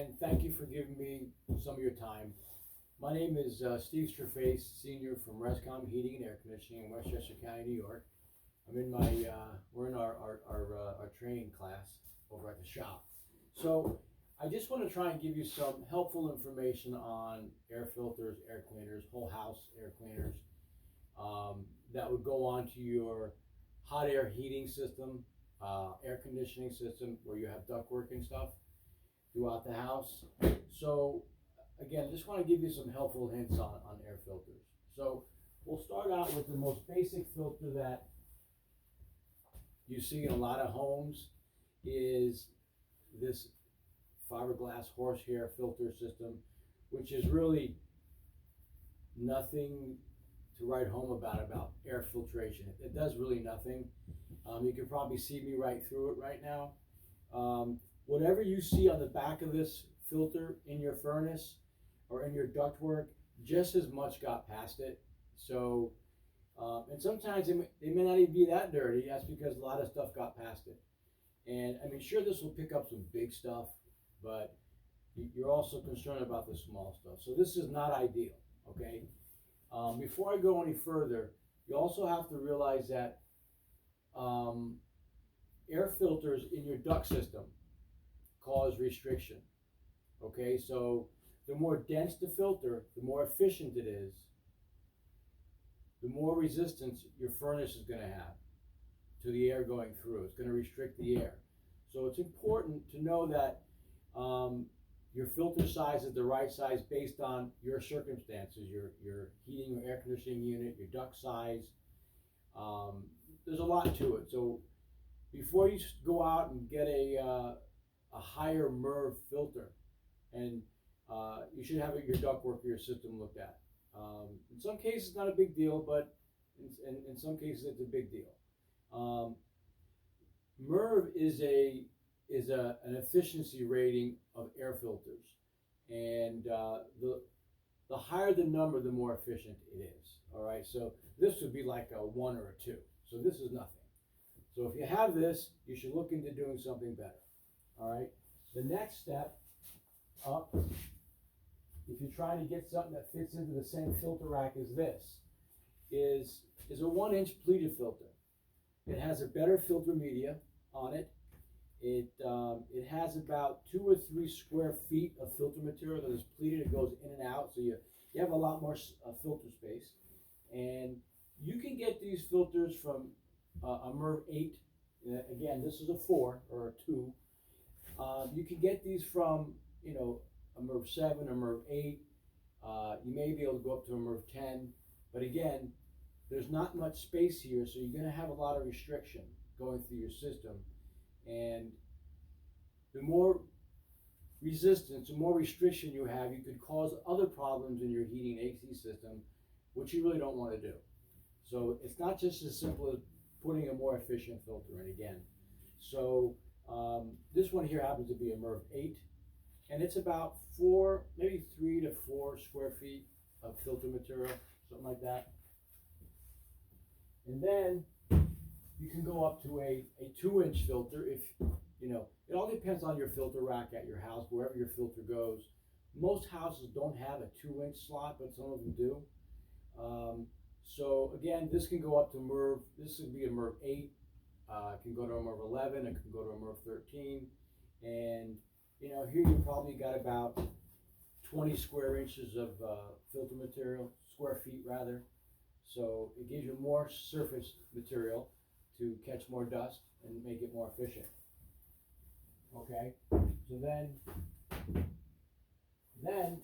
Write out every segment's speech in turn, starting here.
and thank you for giving me some of your time. My name is Steve Straface, Senior from Rescom Heating and Air Conditioning in Westchester County, New York. I'm in my, we're in our training class over at the shop. So I just want to try and give you some helpful information on air filters, air cleaners, whole house air cleaners, that would go onto your hot air heating system, air conditioning system where you have ductwork and stuff throughout the house. So again, just want to give you some helpful hints on air filters. So we'll start out with the most basic filter that you see in a lot of homes is this fiberglass horsehair filter system, which is really nothing to write home about air filtration. It does really nothing. You can probably see me right through it right now. Whatever you see on the back of this filter in your furnace or in your ductwork, just as much got past it. So, and sometimes they may not even be that dirty. That's because a lot of stuff got past it. And I mean, sure, this will pick up some big stuff, but you're also concerned about the small stuff. So this is not ideal, okay? Before I go any further, you also have to realize that air filters in your duct system cause restriction, okay? So the more dense the filter, the more efficient it is, the more resistance your furnace is gonna have to the air going through. It's gonna restrict the air. So it's important to know that your filter size is the right size based on your circumstances, your heating or air conditioning unit, your duct size. There's a lot to it. So before you go out and get a higher MERV filter, and you should have your ductwork or your system looked at. In some cases, it's not a big deal, but in some cases, it's a big deal. MERV is an efficiency rating of air filters, and the higher the number, the more efficient it is. All right, so this would be like a 1 or a 2. So this is nothing. So if you have this, you should look into doing something better. All right, the next step up, if you're trying to get something that fits into the same filter rack as this, is a 1-inch pleated filter. It has a better filter media on it. It has about 2 or 3 square feet of filter material that is pleated. It goes in and out, so you have a lot more filter space. And you can get these filters from a MERV 8. Again, this is a 4 or a 2. You can get these from, you know, a MERV 7 or MERV 8. You may be able to go up to a MERV 10. But again, there's not much space here, so you're going to have a lot of restriction going through your system. And the more resistance, the more restriction you have, you could cause other problems in your heating AC system, which you really don't want to do. So it's not just as simple as putting a more efficient filter in again. So this one here happens to be a MERV 8, and it's about 4, maybe 3 to 4 square feet of filter material, something like that. And then you can go up to a 2-inch filter if, you know, it all depends on your filter rack at your house, wherever your filter goes. Most houses don't have a 2-inch slot, but some of them do. So again, this can go up to MERV, this would be a MERV 8, it can go to a MERV 11, it can go to a MERV 13. And, you know, here you probably got about 20 square inches of filter material, square feet rather. So it gives you more surface material to catch more dust and make it more efficient. Okay, so then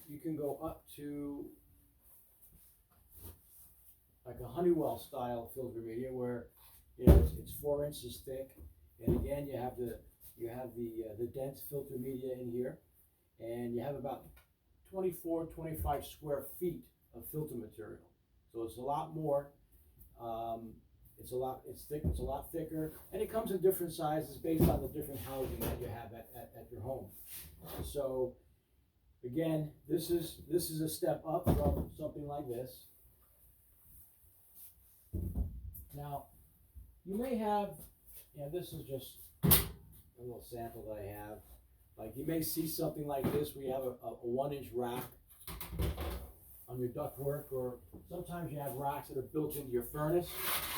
you can go up to like a Honeywell style filter media where, you know, it's 4 inches thick, and again you have the dense filter media in here, and you have about 24, 25 square feet of filter material. So it's a lot more. It's a lot thicker, and it comes in different sizes based on the different housing that you have at your home. So again, this is a step up from something like this. Now, you may have, you know, this is just a little sample that I have, Like you may see something like this where you have a 1-inch rack on your ductwork, or sometimes you have racks that are built into your furnace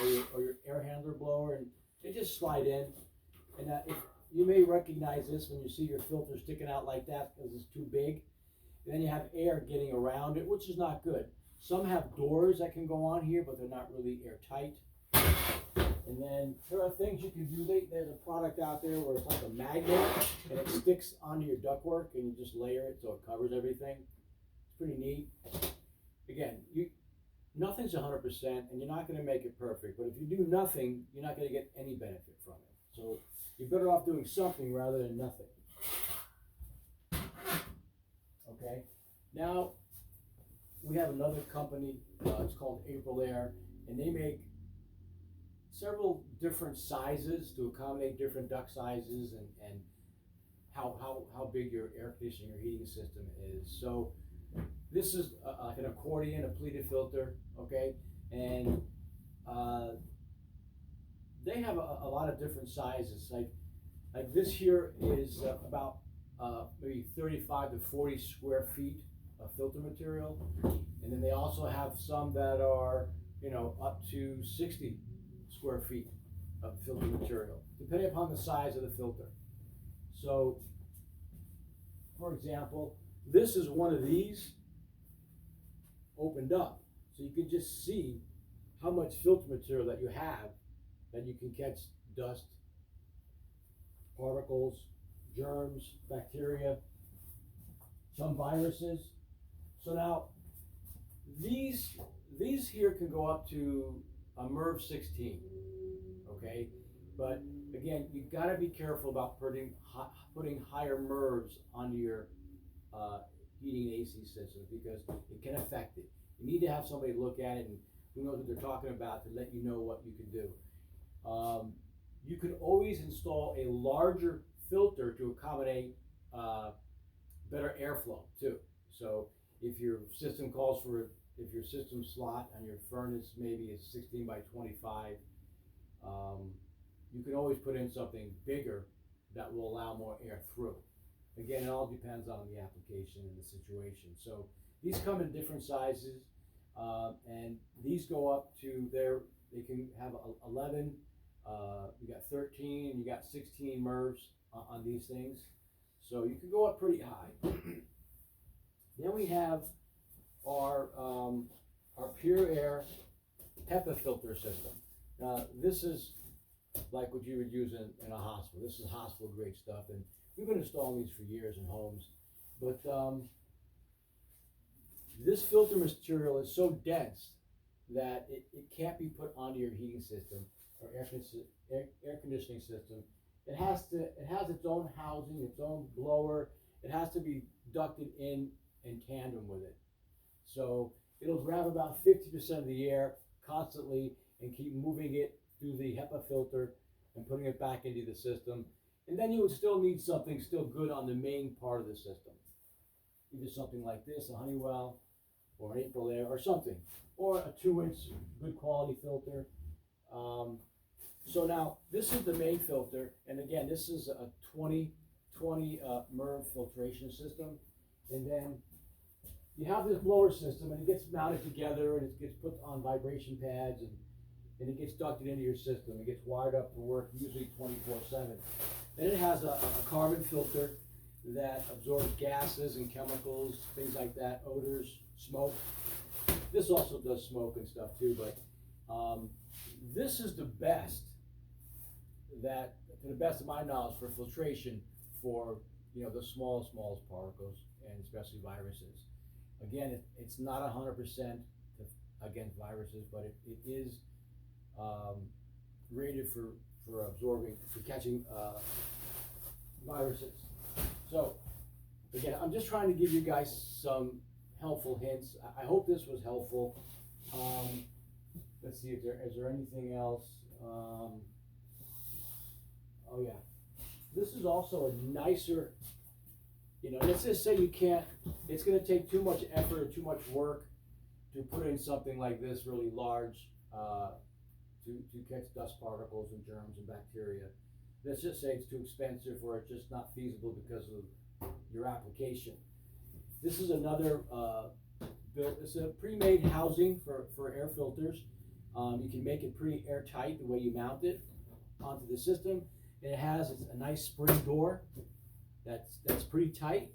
or your air handler blower, and they just slide in. And if, you may recognize this when you see your filter sticking out like that because it's too big. And then you have air getting around it, which is not good. Some have doors that can go on here, but they're not really airtight. And then there are things you can do. There's a product out there where it's like a magnet and it sticks onto your ductwork and you just layer it so it covers everything. It's pretty neat. Again, nothing's 100% and you're not going to make it perfect, but if you do nothing, you're not going to get any benefit from it. So you're better off doing something rather than nothing. Okay, now we have another company, it's called Aprilaire, and they make several different sizes to accommodate different duct sizes and how big your air conditioning or heating system is. So this is like an accordion, a pleated filter, okay, and they have a lot of different sizes. Like this here is about maybe 35 to 40 square feet of filter material, and then they also have some that are, you know, up to 60 square feet of filter material, depending upon the size of the filter. So, for example, this is one of these opened up, so you can just see how much filter material that you have, that you can catch dust, particles, germs, bacteria, some viruses. So now these here can go up to a MERV 16, okay? But again, you've got to be careful about putting higher MERVs onto your heating and AC system because it can affect it. You need to have somebody look at it and who knows what they're talking about to let you know what you can do. You can always install a larger filter to accommodate better airflow too. So if your system calls for, if your system slot on your furnace maybe is 16 by 25, you can always put in something bigger that will allow more air through. Again, it all depends on the application and the situation. So these come in different sizes, and these go up to they can have 11, you got 13, you got 16 MERVs on these things. So you can go up pretty high. Then we have our Pure Air HEPA filter system. This is like what you would use in a hospital. This is hospital grade stuff, and we've been installing these for years in homes. But this filter material is so dense that it can't be put onto your heating system or air conditioning system. It has its own housing, its own blower. It has to be ducted in tandem with it. So it'll grab about 50% of the air constantly and keep moving it through the HEPA filter and putting it back into the system. And then you would still need something still good on the main part of the system. Either something like this, a Honeywell, or an Aprilaire, or something. Or a 2-inch good quality filter. So now, this is the main filter, and again, this is a 2020 MERV filtration system. And then you have this blower system, and it gets mounted together, and it gets put on vibration pads, and it gets ducted into your system. It gets wired up to work usually 24/7. Then it has a carbon filter that absorbs gases and chemicals, things like that, odors, smoke. This also does smoke and stuff too, but this is the best that, to the best of my knowledge, for filtration for, you know, the smallest particles and especially viruses. Again, it's not 100% against viruses, but it is rated for catching viruses. So again, I'm just trying to give you guys some helpful hints. I hope this was helpful. Let's see, is there anything else? Oh yeah, this is also a nicer, you know, let's just say you can't, it's going to take too much effort or too much work to put in something like this really large to catch dust particles and germs and bacteria. let's just say it's too expensive or it's just not feasible because of your application. This is another it's a pre-made housing for air filters. You can make it pretty airtight the way you mount it onto the system. And it has a nice spring door that's pretty tight,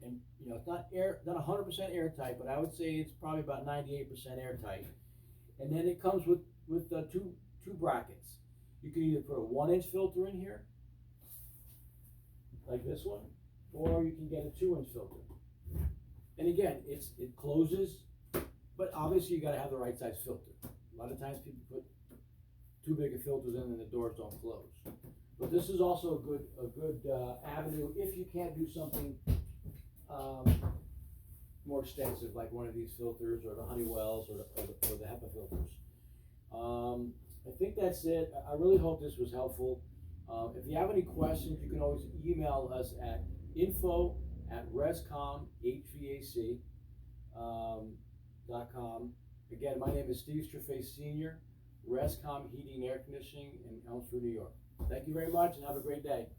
and it's not 100% airtight, but I would say it's probably about 98% airtight. And then it comes with two brackets. You can either put a 1-inch filter in here, like this one, or you can get a 2-inch filter. And again, it closes, but obviously you got to have the right size filter. A lot of times people put too big of filters in and the doors don't close. But this is also a good avenue if you can't do something more extensive, like one of these filters, or the Honeywells, or the HEPA filters. I think that's it. I really hope this was helpful. If you have any questions, you can always email us at info@rescomhvac.com. Again, my name is Steve Strafay Sr., Rescom Heating and Air Conditioning in Elmsford, New York. Thank you very much and have a great day.